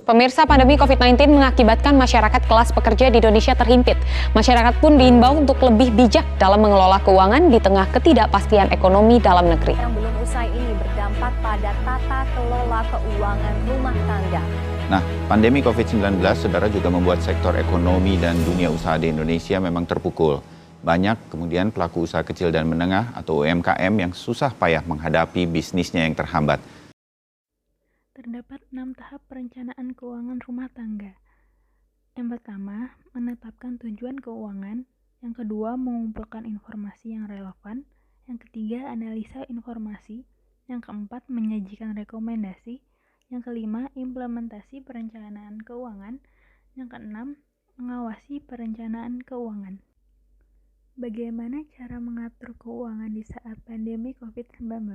Pemirsa, pandemi COVID-19 mengakibatkan masyarakat kelas pekerja di Indonesia terhimpit. Masyarakat pun diimbau untuk lebih bijak dalam mengelola keuangan di tengah ketidakpastian ekonomi dalam negeri. Yang belum usai ini berdampak pada tata kelola keuangan rumah tangga. Nah, pandemi COVID-19, saudara, juga membuat sektor ekonomi dan dunia usaha di Indonesia memang terpukul. Banyak kemudian pelaku usaha kecil dan menengah atau UMKM yang susah payah menghadapi bisnisnya yang terhambat. Terdapat 6 tahap perencanaan keuangan rumah tangga. Yang pertama, menetapkan tujuan keuangan. Yang kedua, mengumpulkan informasi yang relevan. Yang ketiga, analisa informasi. Yang keempat, menyajikan rekomendasi. Yang kelima, implementasi perencanaan keuangan. Yang keenam, mengawasi perencanaan keuangan. Bagaimana cara mengatur keuangan di saat pandemi COVID-19?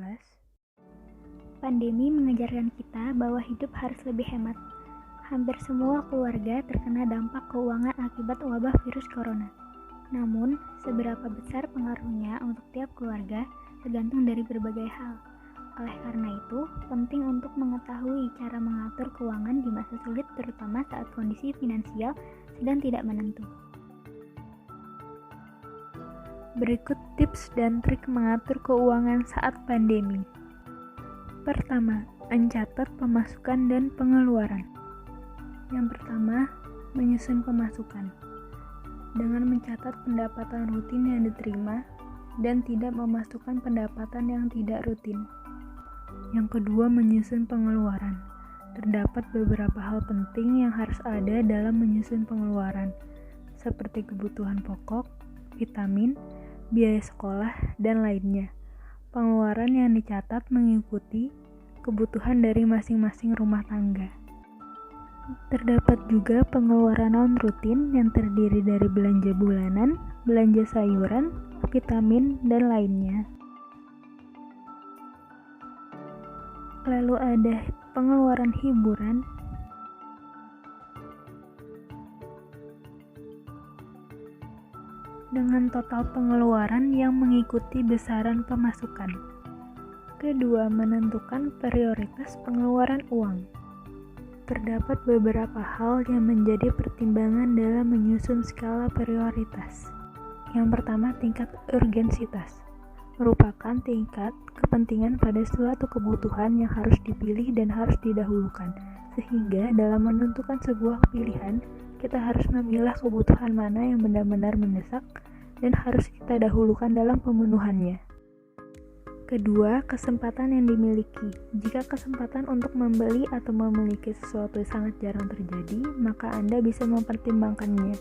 Pandemi mengajarkan kita bahwa hidup harus lebih hemat. Hampir semua keluarga terkena dampak keuangan akibat wabah virus corona. Namun, seberapa besar pengaruhnya untuk tiap keluarga tergantung dari berbagai hal. Oleh karena itu, penting untuk mengetahui cara mengatur keuangan di masa sulit, terutama saat kondisi finansial sedang tidak menentu. Berikut tips dan trik mengatur keuangan saat pandemi. Pertama, mencatat pemasukan dan pengeluaran. Yang pertama, menyusun pemasukan. Dengan mencatat pendapatan rutin yang diterima dan tidak memasukkan pendapatan yang tidak rutin. Yang kedua, menyusun pengeluaran. Terdapat beberapa hal penting yang harus ada dalam menyusun pengeluaran, seperti kebutuhan pokok, vitamin, biaya sekolah, dan lainnya. Pengeluaran yang dicatat mengikuti kebutuhan dari masing-masing rumah tangga. Terdapat juga pengeluaran non-rutin yang terdiri dari belanja bulanan, belanja sayuran, vitamin, dan lainnya. Lalu ada pengeluaran hiburan. Dengan total pengeluaran yang mengikuti besaran pemasukan. Kedua, menentukan prioritas pengeluaran uang. Terdapat beberapa hal yang menjadi pertimbangan dalam menyusun skala prioritas. Yang pertama, tingkat urgensitas. Merupakan tingkat kepentingan pada suatu kebutuhan yang harus dipilih dan harus didahulukan. Sehingga dalam menentukan sebuah pilihan, kita harus memilah kebutuhan mana yang benar-benar mendesak dan harus kita dahulukan dalam pemenuhannya. Kedua, kesempatan yang dimiliki. Jika kesempatan untuk membeli atau memiliki sesuatu sangat jarang terjadi, maka Anda bisa mempertimbangkannya.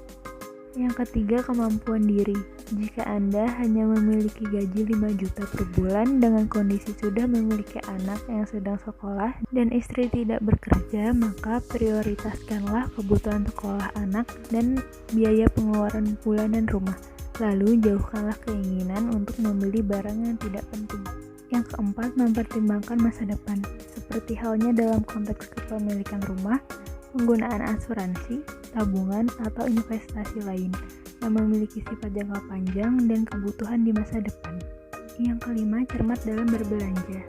Yang ketiga, kemampuan diri. Jika Anda hanya memiliki gaji 5 juta per bulan dengan kondisi sudah memiliki anak yang sedang sekolah dan istri tidak bekerja, maka prioritaskanlah kebutuhan sekolah anak dan biaya pengeluaran bulanan rumah. Lalu jauhkanlah keinginan untuk membeli barang yang tidak penting. Yang keempat, mempertimbangkan masa depan. Seperti halnya dalam konteks kepemilikan rumah, penggunaan asuransi, tabungan, atau investasi lain yang memiliki sifat jangka panjang dan kebutuhan di masa depan. Yang kelima, cermat dalam berbelanja.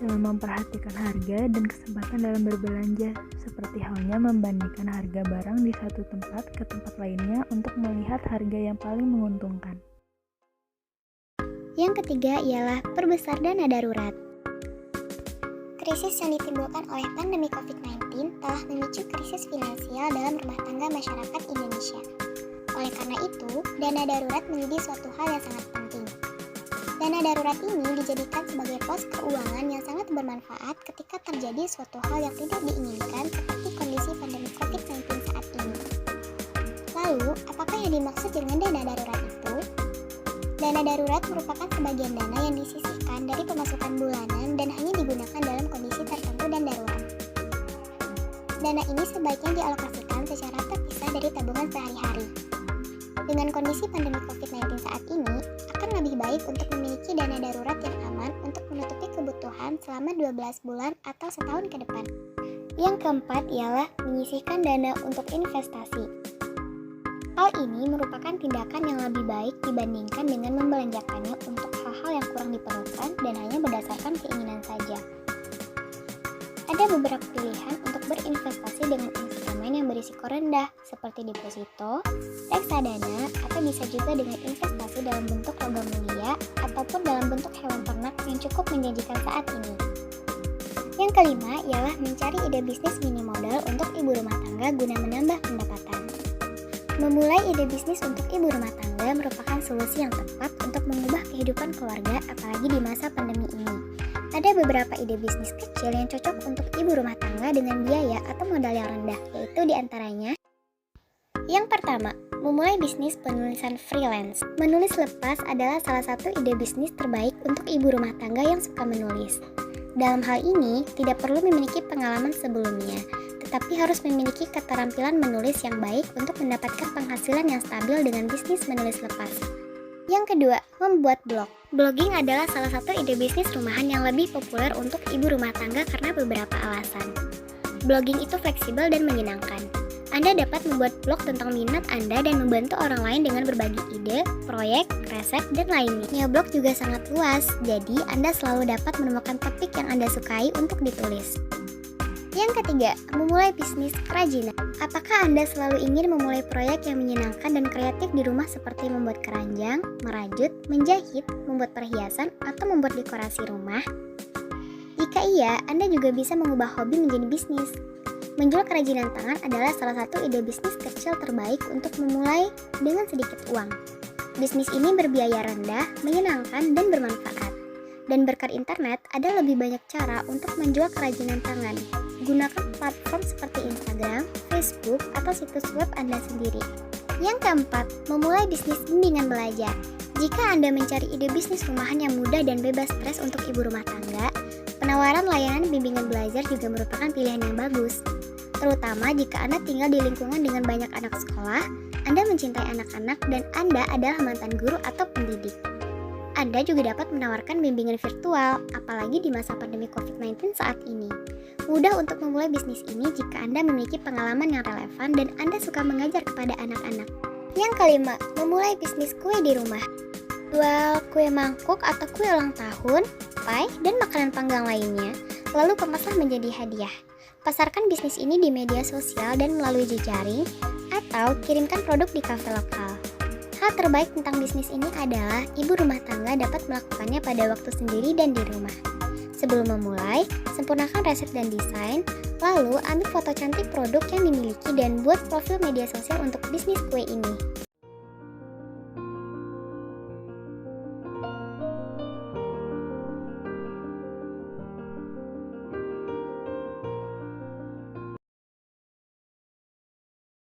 Dengan memperhatikan harga dan kesempatan dalam berbelanja, seperti halnya membandingkan harga barang di satu tempat ke tempat lainnya untuk melihat harga yang paling menguntungkan. Yang ketiga ialah perbesar dana darurat. Krisis yang ditimbulkan oleh pandemi COVID-19 telah memicu krisis finansial dalam rumah tangga masyarakat Indonesia. Oleh karena itu, dana darurat menjadi suatu hal yang sangat penting. Dana darurat ini dijadikan sebagai pos keuangan yang sangat bermanfaat ketika terjadi suatu hal yang tidak diinginkan seperti kondisi pandemi COVID-19 saat ini. Lalu, apakah yang dimaksud dengan dana darurat itu? Dana darurat merupakan sebagian dana yang disisihkan dari pemasukan bulanan dan hanya digunakan dalam kondisi tertentu dan darurat. Dana ini sebaiknya dialokasikan secara terpisah dari tabungan sehari-hari. Dengan kondisi pandemi COVID-19 saat ini, akan lebih baik untuk memiliki dana darurat yang aman untuk menutupi kebutuhan selama 12 bulan atau setahun ke depan. Yang keempat ialah menyisihkan dana untuk investasi. Hal ini merupakan tindakan yang lebih baik dibandingkan dengan membelanjakannya untuk hal-hal yang kurang diperlukan dan hanya berdasarkan keinginan saja. Ada beberapa pilihan untuk berinvestasi transaksi dengan instrumen yang berisiko rendah seperti deposito, reksadana, atau bisa juga dengan investasi dalam bentuk logam mulia ataupun dalam bentuk hewan ternak yang cukup menjanjikan saat ini. Yang kelima ialah mencari ide bisnis mini modal untuk ibu rumah tangga guna menambah pendapatan. Memulai ide bisnis untuk ibu rumah tangga merupakan solusi yang tepat untuk mengubah kehidupan keluarga apalagi di masa pandemi ini. Ada beberapa ide bisnis kecil yang cocok untuk ibu rumah tangga dengan biaya atau modal yang rendah, yaitu diantaranya: yang pertama, memulai bisnis penulisan freelance. Menulis lepas adalah salah satu ide bisnis terbaik untuk ibu rumah tangga yang suka menulis. Dalam hal ini, tidak perlu memiliki pengalaman sebelumnya, tetapi harus memiliki keterampilan menulis yang baik untuk mendapatkan penghasilan yang stabil dengan bisnis menulis lepas. Yang kedua, membuat blog. Blogging adalah salah satu ide bisnis rumahan yang lebih populer untuk ibu rumah tangga karena beberapa alasan. Blogging itu fleksibel dan menyenangkan. Anda dapat membuat blog tentang minat Anda dan membantu orang lain dengan berbagi ide, proyek, resep, dan lainnya. Blog juga sangat luas, jadi Anda selalu dapat menemukan topik yang Anda sukai untuk ditulis. Yang ketiga, memulai bisnis kerajinan. Apakah Anda selalu ingin memulai proyek yang menyenangkan dan kreatif di rumah seperti membuat keranjang, merajut, menjahit, membuat perhiasan, atau membuat dekorasi rumah? Jika iya, Anda juga bisa mengubah hobi menjadi bisnis. Menjual kerajinan tangan adalah salah satu ide bisnis kecil terbaik untuk memulai dengan sedikit uang. Bisnis ini berbiaya rendah, menyenangkan, dan bermanfaat. Dan berkat internet, ada lebih banyak cara untuk menjual kerajinan tangan. Gunakan platform seperti Instagram, Facebook, atau situs web Anda sendiri. Yang keempat, memulai bisnis bimbingan belajar. Jika Anda mencari ide bisnis rumahan yang mudah dan bebas stres untuk ibu rumah tangga, penawaran layanan bimbingan belajar juga merupakan pilihan yang bagus. Terutama jika Anda tinggal di lingkungan dengan banyak anak sekolah, Anda mencintai anak-anak, dan Anda adalah mantan guru atau pendidik. Anda juga dapat menawarkan bimbingan virtual, apalagi di masa pandemi COVID-19 saat ini. Mudah untuk memulai bisnis ini jika Anda memiliki pengalaman yang relevan dan Anda suka mengajar kepada anak-anak. Yang kelima, memulai bisnis kue di rumah. Jual kue mangkuk atau kue ulang tahun, pie, dan makanan panggang lainnya, lalu kemaslah menjadi hadiah. Pasarkan bisnis ini di media sosial dan melalui jejaring, atau kirimkan produk di kafe lokal. Hal terbaik tentang bisnis ini adalah ibu rumah tangga dapat melakukannya pada waktu sendiri dan di rumah. Sebelum memulai, sempurnakan resep dan desain, lalu ambil foto cantik produk yang dimiliki dan buat profil media sosial untuk bisnis kue ini.